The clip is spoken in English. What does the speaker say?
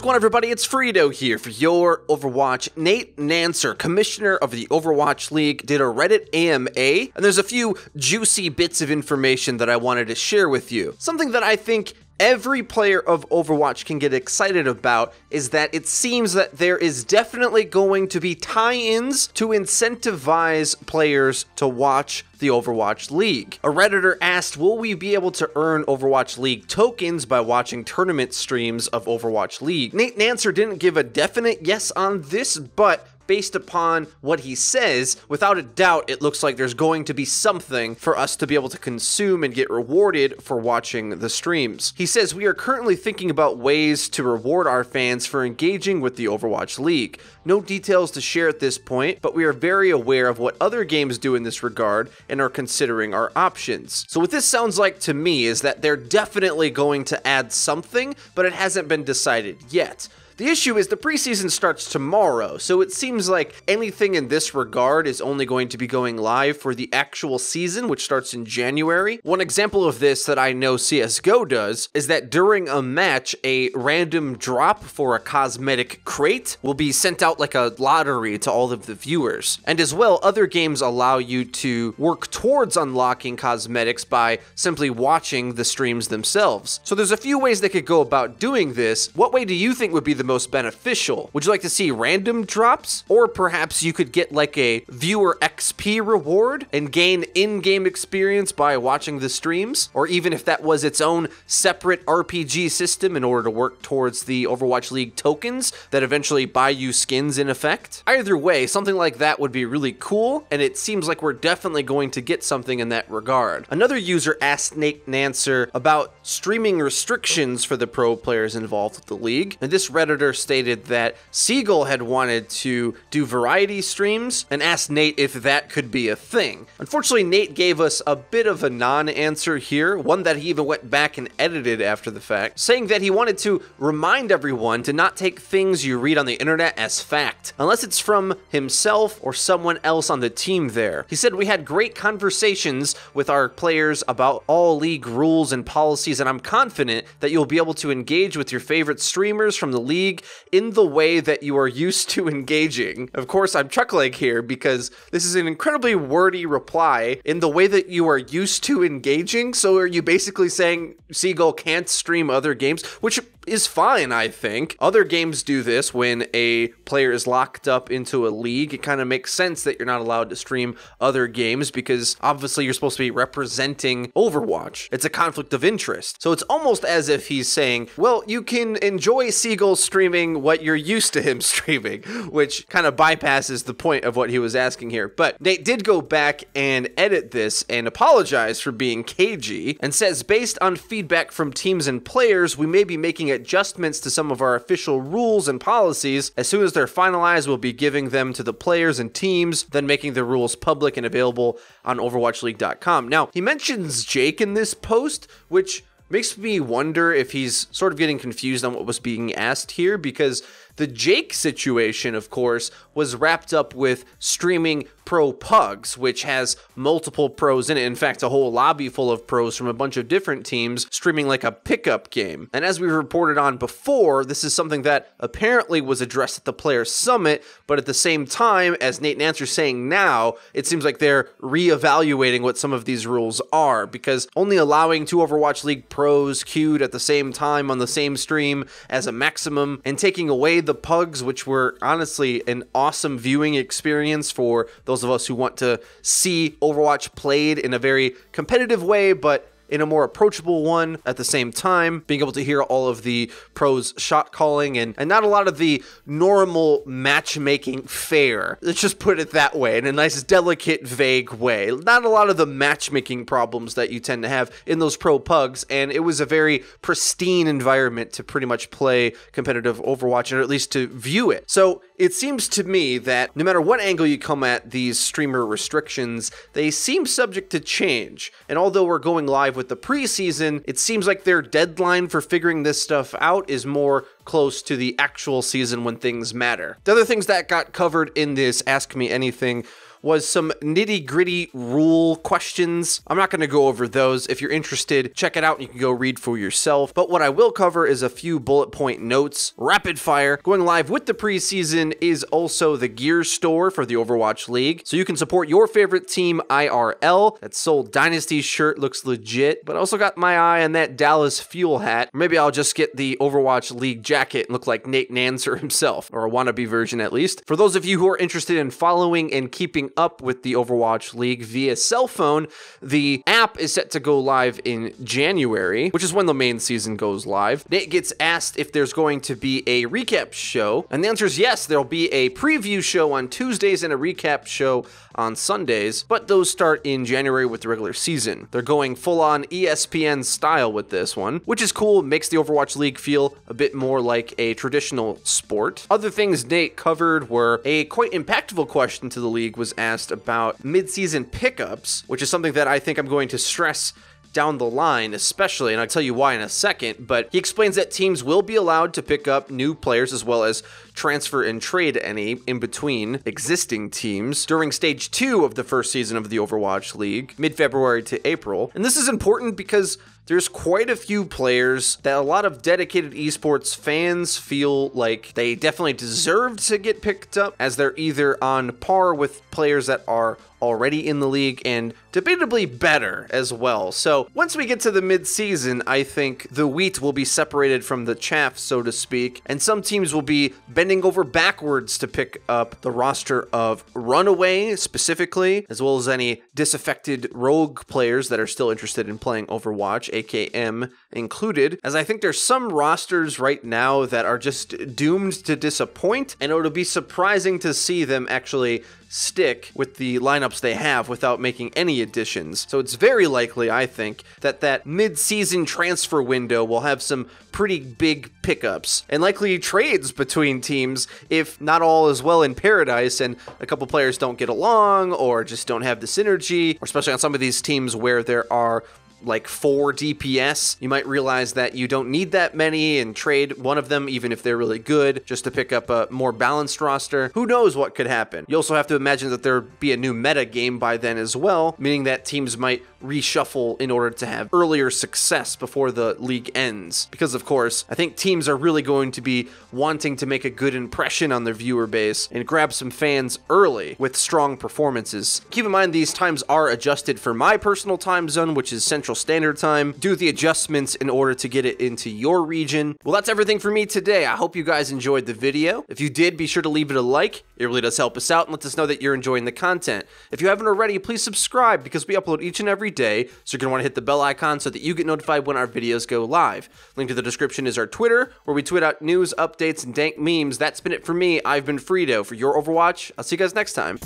What's going on, everybody? It's FREEDO here for your Overwatch. Nate Nanzer, commissioner of the Overwatch League, did a Reddit AMA, and there's a few juicy bits of information that I wanted to share with you. Something that I think every player of Overwatch can get excited about is that it seems that there is definitely going to be tie-ins to incentivize players to watch the Overwatch League. A Redditor asked, will we be able to earn Overwatch League tokens by watching tournament streams of Overwatch League? Nate Nanzer didn't give a definite yes on this, but based upon what he says, without a doubt, it looks like there's going to be something for us to be able to consume and get rewarded for watching the streams. He says, we are currently thinking about ways to reward our fans for engaging with the Overwatch League. No details to share at this point, but we are very aware of what other games do in this regard and are considering our options. So what this sounds like to me is that they're definitely going to add something, but it hasn't been decided yet. The issue is the preseason starts tomorrow, so it seems like anything in this regard is only going to be going live for the actual season, which starts in January. One example of this that I know CSGO does is that during a match, a random drop for a cosmetic crate will be sent out like a lottery to all of the viewers. And as well, other games allow you to work towards unlocking cosmetics by simply watching the streams themselves. So there's a few ways they could go about doing this. What way do you think would be the most beneficial? Would you like to see random drops? Or perhaps you could get like a viewer XP reward and gain in-game experience by watching the streams? Or even if that was its own separate RPG system in order to work towards the Overwatch League tokens that eventually buy you skins in effect? Either way, something like that would be really cool, and it seems like we're definitely going to get something in that regard. Another user asked Nate Nanzer about streaming restrictions for the pro players involved with the league, and this Redditor stated that Seagull had wanted to do variety streams and asked Nate if that could be a thing. Unfortunately, Nate gave us a bit of a non-answer here, one that he even went back and edited after the fact, saying that he wanted to remind everyone to not take things you read on the internet as fact, unless it's from himself or someone else on the team there. He said, we had great conversations with our players about all league rules and policies, and I'm confident that you'll be able to engage with your favorite streamers from the league in the way that you are used to engaging. Of course, I'm chuckling here because this is an incredibly wordy reply, in the way that you are used to engaging. So are you basically saying Seagull can't stream other games, which is fine, I think. Other games do this when a player is locked up into a league. It kind of makes sense that you're not allowed to stream other games because obviously you're supposed to be representing Overwatch. It's a conflict of interest. So it's almost as if he's saying, well, you can enjoy Seagull streaming what you're used to him streaming, which kind of bypasses the point of what he was asking here. But Nate did go back and edit this and apologize for being cagey, and says, based on feedback from teams and players, we may be making adjustments to some of our official rules and policies. As soon as they're finalized, we'll be giving them to the players and teams, then making the rules public and available on overwatchleague.com. Now, he mentions Jake in this post, which makes me wonder if he's sort of getting confused on what was being asked here, because the Jake situation, of course, was wrapped up with streaming pro pugs, which has multiple pros in it. In fact, a whole lobby full of pros from a bunch of different teams streaming like a pickup game. And as we reported on before, this is something that apparently was addressed at the Player Summit, but at the same time, as Nate Nanzer is saying now, it seems like they're reevaluating what some of these rules are, because only allowing 2 Overwatch League pros queued at the same time on the same stream as a maximum, and taking away the pugs, which were honestly an awesome viewing experience for those of us who want to see Overwatch played in a very competitive way, but in a more approachable one at the same time, being able to hear all of the pros shot calling and not a lot of the normal matchmaking fare. Let's just put it that way, in a nice, delicate, vague way. Not a lot of the matchmaking problems that you tend to have in those pro pugs, and it was a very pristine environment to pretty much play competitive Overwatch, or at least to view it. So it seems to me that no matter what angle you come at these streamer restrictions, they seem subject to change. And although we're going live with the preseason, it seems like their deadline for figuring this stuff out is more close to the actual season when things matter. The other things that got covered in this Ask Me Anything was some nitty-gritty rule questions. I'm not going to go over those. If you're interested, check it out and you can go read for yourself. But what I will cover is a few bullet point notes. Rapid fire. Going live with the preseason is also the gear store for the Overwatch League. So you can support your favorite team IRL. That Soul Dynasty shirt looks legit, but I also got my eye on that Dallas Fuel hat. Maybe I'll just get the Overwatch League jacket and look like Nate Nanzer himself, or a wannabe version at least. For those of you who are interested in following and keeping up with the Overwatch League via cell phone, the app is set to go live in January, which is when the main season goes live. Nate gets asked if there's going to be a recap show, and the answer is yes. There'll be a preview show on Tuesdays and a recap show on Sundays, but those start in January with the regular season. They're going full-on ESPN style with this one, which is cool. Makes the Overwatch League feel a bit more like a traditional sport. Other things Nate covered were a quite impactful question to the league was asked about mid-season pickups, which is something that I think I'm going to stress down the line especially, and I'll tell you why in a second, but he explains that teams will be allowed to pick up new players as well as transfer and trade any in between existing teams during stage 2 of the first season of the Overwatch League, mid-February to April. And this is important because there's quite a few players that a lot of dedicated esports fans feel like they definitely deserve to get picked up, as they're either on par with players that are already in the league and debatably better as well. So once we get to the mid-season, I think the wheat will be separated from the chaff, so to speak, and some teams will be bending over backwards to pick up the roster of Runaway specifically, as well as any disaffected rogue players that are still interested in playing Overwatch, AKM included, as I think there's some rosters right now that are just doomed to disappoint, and it'll be surprising to see them actually stick with the lineups they have without making any additions. So it's very likely, I think, that mid-season transfer window will have some pretty big pickups and likely trades between teams if not all is well in paradise and a couple players don't get along or just don't have the synergy, or especially on some of these teams where there are like 4 DPS, you might realize that you don't need that many and trade one of them even if they're really good just to pick up a more balanced roster. Who knows what could happen? You also have to imagine that there'd be a new meta game by then as well, meaning that teams might reshuffle in order to have earlier success before the league ends. Because of course, I think teams are really going to be wanting to make a good impression on their viewer base and grab some fans early with strong performances. Keep in mind these times are adjusted for my personal time zone, which is Central Standard Time. Do the adjustments in order to get it into your region. Well, that's everything for me today. I hope you guys enjoyed the video. If you did, be sure to leave it a like. It really does help us out and lets us know that you're enjoying the content. If you haven't already, please subscribe because we upload each and every day, so you're going to want to hit the bell icon so that you get notified when our videos go live. Link to the description is our Twitter, where we tweet out news, updates, and dank memes. That's been it for me. I've been FREEDO for Your Overwatch. I'll see you guys next time.